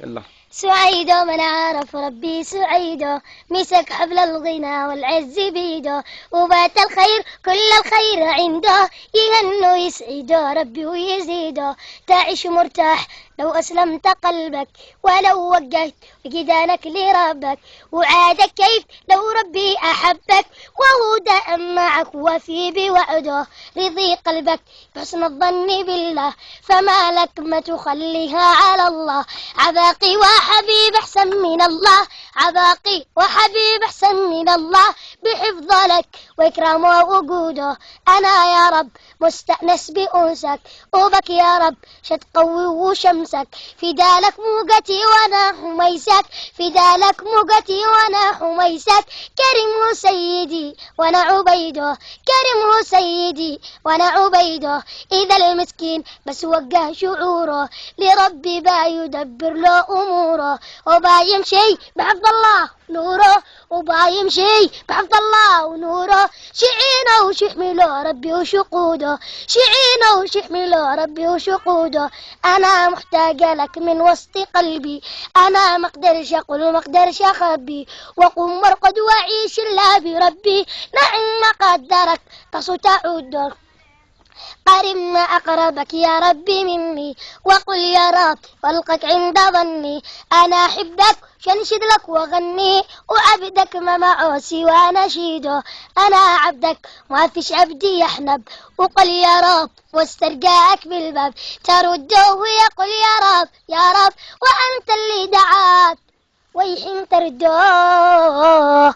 يلا. سعيد من عرف ربي سعيد، مسك حبل الغنى والعز بيده، وبات الخير كل الخير عنده، يهنو يسعد ربي ويزيده. تعيش مرتاح لو أسلمت قلبك، ولو وجهت وجدانك لربك، وعادك كيف لو ربي أحبك، وهو دائم معك وفي بوعده. رضي قلبك بحسن الظن بالله، فما لك ما تخليها على الله. عباقي وحبيب أحسن من الله، عباقي وحبيب أحسن من الله، بحفظ لك وإكرام ووجوده. أنا يا رب مستأنس بأنسك، وبك يا رب شتقوي وشمسك، فدالك موجتي وأنا حميسك، فدالك موجتي وأنا حميسك. كريم سيدي وأنا عبيده، كريم سيدي وأنا عبيده. إذا المسكين بس وجه شعوره لربي با يدبر له أموره، وبا يمشي بحفظ الله نوره، وبا يمشي بحفظ الله ونوره. شعينه وشحمله ربي وشقوده، شعينه وشحمله ربي وشقوده. أنا محتاجة لك من وسط قلبي، أنا مقدرش أقول مقدرش أخبي، وقم وارقد وعيش الله بربي. نعم قدرك تصو تعود، قرب ما أقربك يا ربي مني، وقل يا رب والقك عند ظني. أنا أحبك شنشد لك وغني، وعبدك ما معه سوى نشيده. أنا عبدك ما فيش عبدي يحنب، وقل يا رب واسترجاك بالباب، ترده ويقول يا رب يا رب، وأنت اللي دعاك ويحين ترده.